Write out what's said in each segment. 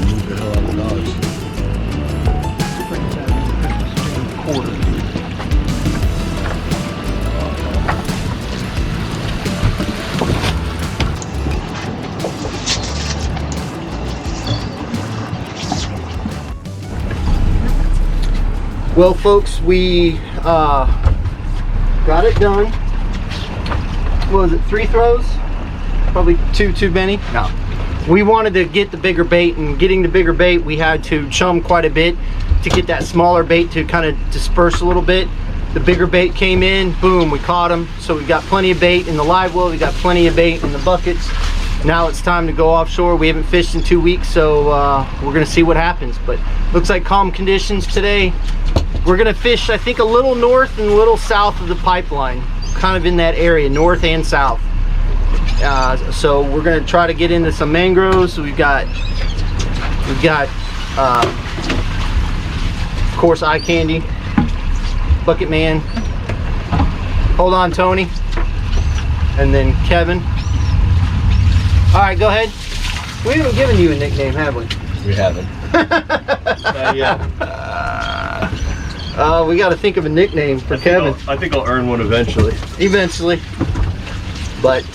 Move the hell out of dogs. Quarter. Well, folks, we got it done. What was it, 3 throws? Probably too many? No. We wanted to get the bigger bait, and getting the bigger bait, we had to chum quite a bit to get that smaller bait to kind of disperse a little bit. The bigger bait came in, boom, we caught them. So we got plenty of bait in the live well, we got plenty of bait in the buckets. Now it's time to go offshore. We haven't fished in 2 weeks, so we're gonna see what happens. But looks like calm conditions today. We're gonna fish, I think, a little north and a little south of the pipeline, kind of in that area, north and south. So we're gonna try to get into some mangroves. We've got of course, eye candy, bucket man. Hold on, Tony, and then Kevin. All right, go ahead. We haven't given you a nickname, have we? We haven't. Not yet. We got to think of a nickname for Kevin. I think I'll earn one eventually. Eventually. But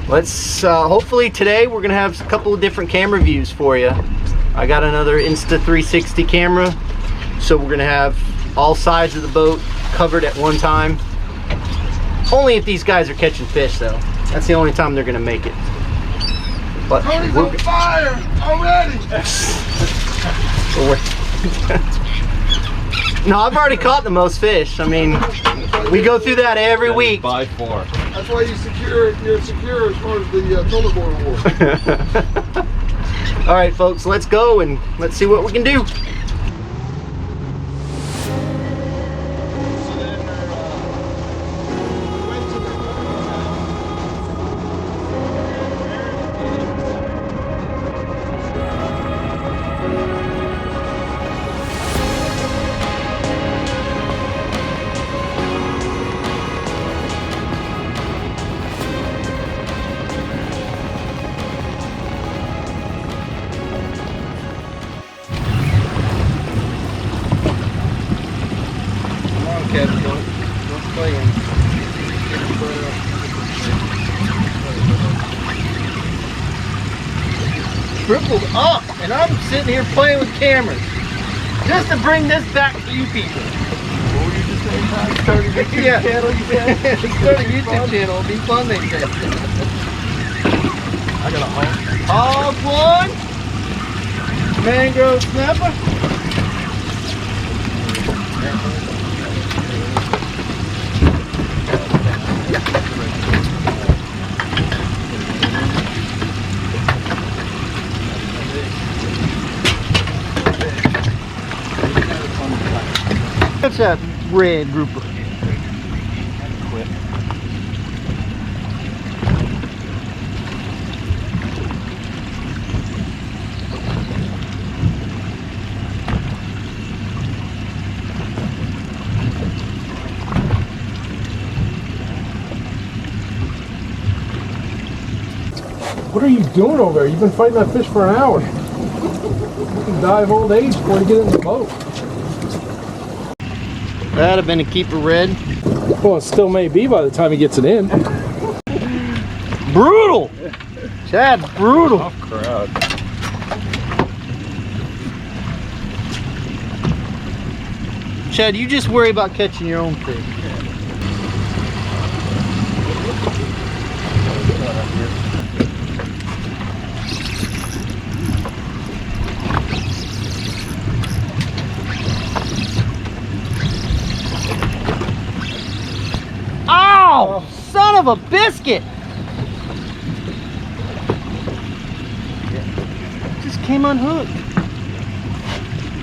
let's hopefully today we're gonna have a couple of different camera views for you. I got another Insta360 camera, so we're gonna have all sides of the boat covered at one time. Only if these guys are catching fish, though. That's the only time they're gonna make it. But Tony's on fire already. No, I've already caught the most fish. I mean, we go through that every week. By far. That's why you're secure as far as the toilet bowl award. All right, folks, let's go and let's see what we can do. Kevin, don't play him. Tripled up, and I'm sitting here playing with cameras just to bring this back to you people. What were you just saying, Ty? Started a YouTube Yeah. channel, you said? Start a YouTube channel, it'll be fun, they said. I got a Hog one, mangrove snapper. That's that red grouper. Quit. What are you doing over there? You've been fighting that fish for an hour. You can die of old age before you get in the boat. That'd have been a keeper red. Well, it still may be by the time he gets it in. Brutal! Chad, brutal. Tough crowd. Chad, you just worry about catching your own fish. Oh, son of a biscuit! Just came unhooked.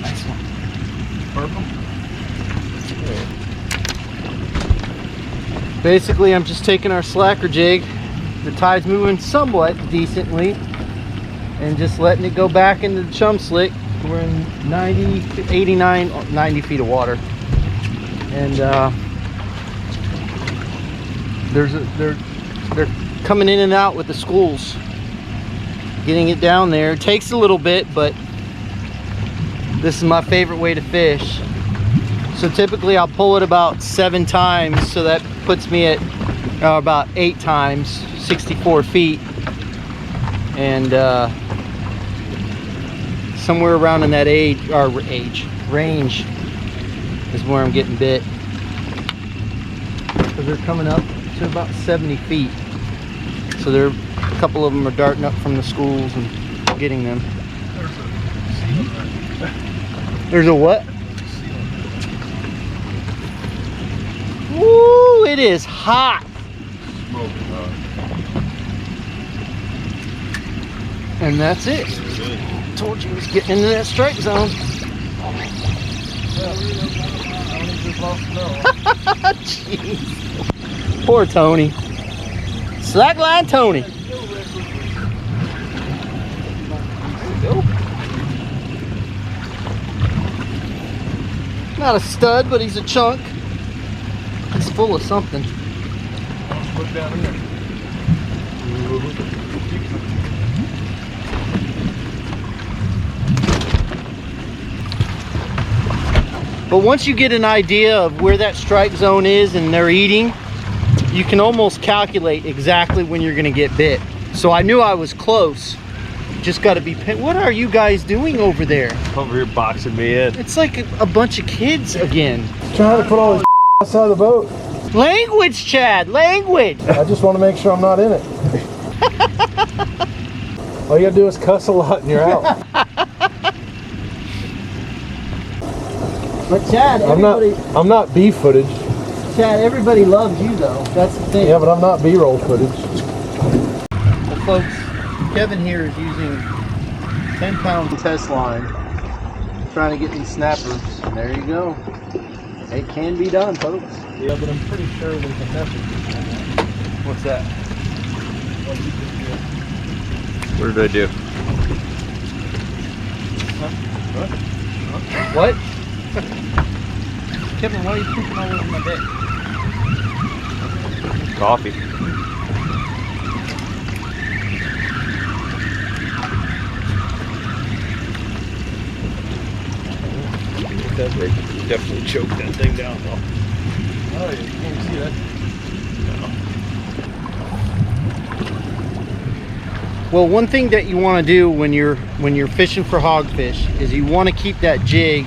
Nice one. Purple. Basically, I'm just taking our slacker jig. The tide's moving somewhat decently, and just letting it go back into the chum slick. We're in 90 feet of water, and there's They're coming in and out with the schools, getting it down there. It takes a little bit, but this is my favorite way to fish. So typically I'll pull it about 7 times, so that puts me at about 8 times, 64 feet. And somewhere around in that range is where I'm getting bit. So they're coming up to about 70 feet. So a couple of them are darting up from the schools and getting them. There's a what? Woo, it is hot. And that's it. Told you he was getting into that strike zone. Jeez. Poor Tony. Slackline Tony. Not a stud, but he's a chunk. He's full of something. Look down here. But once you get an idea of where that strike zone is and they're eating, you can almost calculate exactly when you're gonna get bit. So I knew I was close. Just gotta be, what are you guys doing over there? Over here boxing me in. It's like a bunch of kids again. Trying to put all this outside the boat. Language, Chad, language. I just want to make sure I'm not in it. All you gotta do is cuss a lot and you're out. But Chad, I'm not B footage. Chad, everybody loves you though. That's the thing. Yeah, but I'm not B-roll footage. Well, folks, Kevin here is using 10-pound test line, trying to get these snappers. And there you go. It can be done, folks. Yeah, but I'm pretty sure there's a message. What's that? What did I do? What? Kevin, why are you pooping all over my bed? Coffee. Definitely choked that thing down though. Oh, you can't see that. Well, one thing that you want to do when you're fishing for hogfish is you want to keep that jig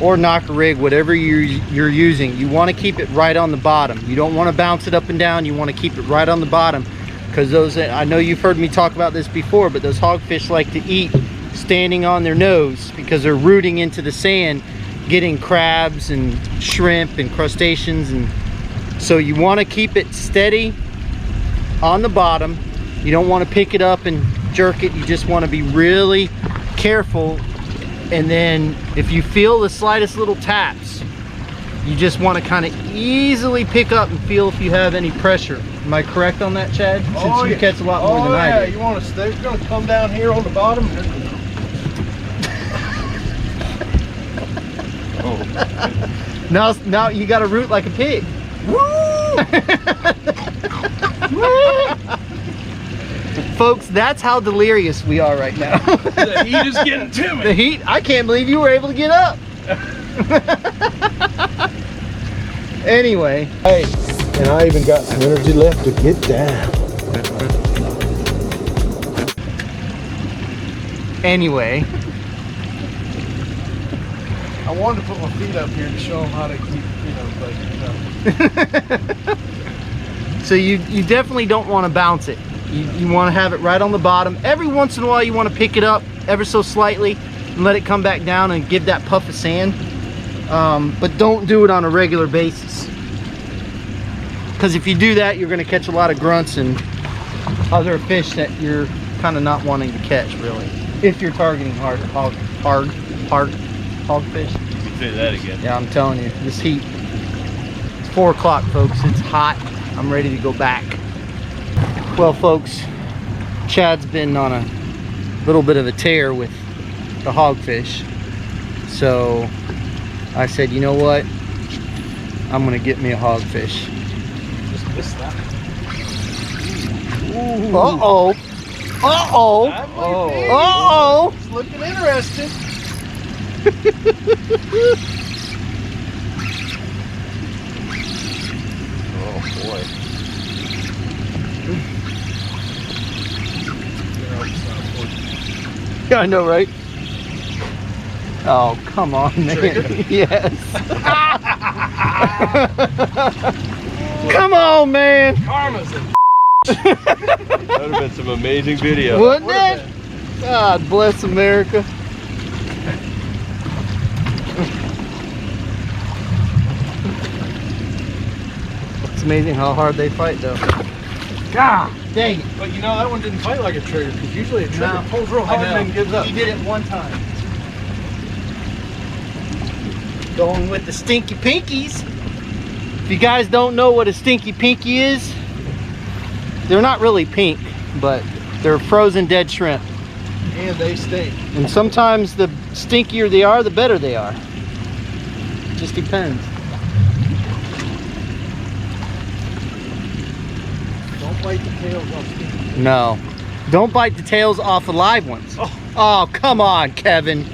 or knocker rig, whatever you're using, you want to keep it right on the bottom. You don't want to bounce it up and down. You want to keep it right on the bottom, because those, I know you've heard me talk about this before, but those hogfish like to eat standing on their nose because they're rooting into the sand, getting crabs and shrimp and crustaceans. And so you want to keep it steady on the bottom. You don't want to pick it up and jerk it. You just want to be really careful. And then if you feel the slightest little taps, you just want to kind of easily pick up and feel if you have any pressure. Am I correct on that, Chad? Since you catch a lot more than I do. You want to stay? You're going to come down here on the bottom. Now you got to root like a pig. Folks, that's how delirious we are right now. The heat is getting to me. The heat? I can't believe you were able to get up. Anyway. Hey, and I even got some energy left to get down. Anyway. I wanted to put my feet up here to show them how to keep, So you definitely don't want to bounce it. You want to have it right on the bottom. Every once in a while you want to pick it up ever so slightly and let it come back down and give that puff of sand. But don't do it on a regular basis, because if you do that, you're going to catch a lot of grunts and other fish that you're kind of not wanting to catch, really, if you're targeting hogfish. Say that again. Yeah, I'm telling you, this heat. It's 4 o'clock, folks. It's hot. I'm ready to go back. Well, folks, Chad's been on a little bit of a tear with the hogfish. So I said, you know what? I'm gonna get me a hogfish. Just missed that. Uh-oh. Uh-oh. Uh-oh. It's looking interesting. Oh boy. Yeah, I know, right? Oh, come on, man. Yes. Come on, man. Karma's in. That would have been some amazing video. Wouldn't it? God bless America. It's amazing how hard they fight, though. God dang it. But you know, that one didn't fight like a trigger, because usually a trigger pulls real hard and then gives up. He did it one time. Going with the stinky pinkies. If you guys don't know what a stinky pinky is, they're not really pink, but they're frozen dead shrimp. And they stink. And sometimes the stinkier they are, the better they are. Just depends. Don't bite the tails off stinky. No. Don't bite the tails off the live ones. Oh, come on, Kevin.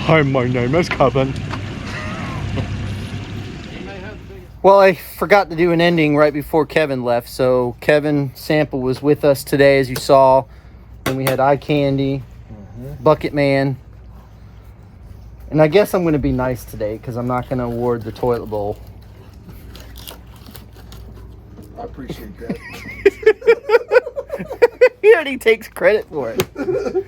Hi, my name is Kevin. Well, I forgot to do an ending right before Kevin left. So Kevin Sample was with us today, as you saw. And we had Eye Candy, Bucket Man. And I guess I'm going to be nice today because I'm not going to award the toilet bowl. I appreciate that. He already takes credit for it.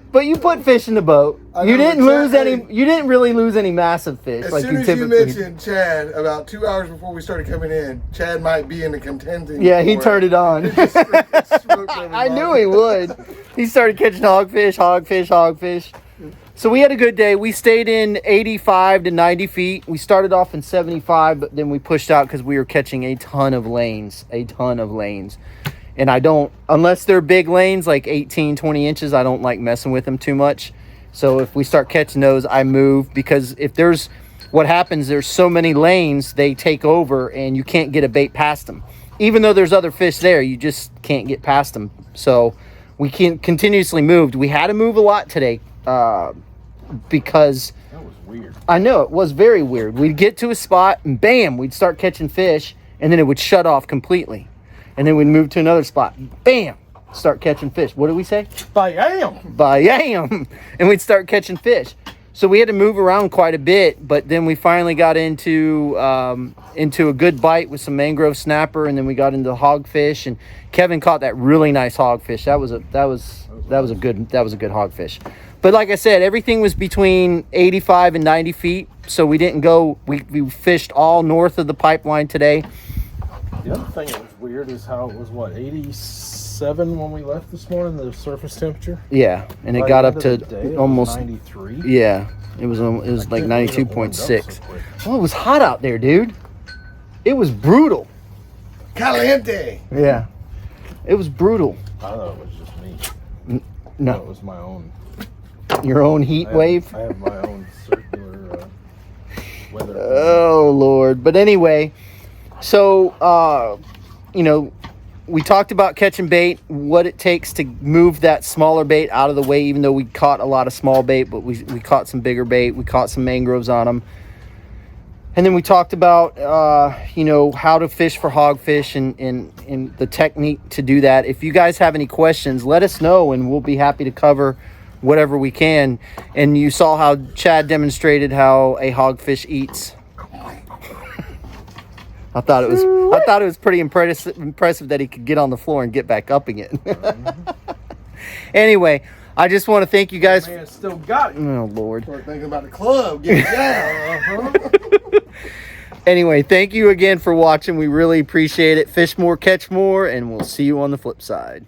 But you put fish in the boat. You didn't lose any. You didn't really lose any massive fish. As like soon you as typically. you mentioned Chad, about 2 hours before we started coming in, Chad might be in the contending. Yeah, he turned it on. I I knew he would. He started catching hogfish. So we had a good day. We stayed in 85 to 90 feet. We started off in 75, but then we pushed out because we were catching a ton of lanes. And I don't, unless they're big lanes, like 18, 20 inches, I don't like messing with them too much. So if we start catching those, I move, because if there's, what happens, there's so many lanes, they take over and you can't get a bait past them. Even though there's other fish there, you just can't get past them. So we continuously moved. We had to move a lot today because... That was weird. I know, it was very weird. We'd get to a spot and bam, we'd start catching fish and then it would shut off completely. And then we'd move to another spot. Bam! Start catching fish. What did we say? Bam! And we'd start catching fish. So we had to move around quite a bit, but then we finally got into a good bite with some mangrove snapper, and then we got into hogfish, and Kevin caught that really nice hogfish. That was a good hogfish. But like I said, everything was between 85 and 90 feet, so we didn't go. We fished all north of the pipeline today. The other thing that was weird is how it was, what, 87 when we left this morning, the surface temperature? Yeah, and it By got the up end to of the day, it was almost 93. Yeah, it was like 92.6. Well, it was hot out there, dude. It was brutal. Caliente. Yeah, it was brutal. I thought it was just me. No, It was my own. your own heat wave. I have my own circular weather. Oh Lord! But anyway, so we talked about catching bait, what it takes to move that smaller bait out of the way. Even though we caught a lot of small bait, but we caught some bigger bait. We caught some mangroves on them. And then we talked about, how to fish for hogfish and the technique to do that. If you guys have any questions, let us know, and we'll be happy to cover whatever we can. And you saw how Chad demonstrated how a hogfish eats. I thought it was pretty impressive that he could get on the floor and get back up again. Anyway, I just want to thank you guys. Man, still got it. Oh Lord. Start thinking about the club. Get down. Anyway, thank you again for watching. We really appreciate it. Fish more, catch more, and we'll see you on the flip side.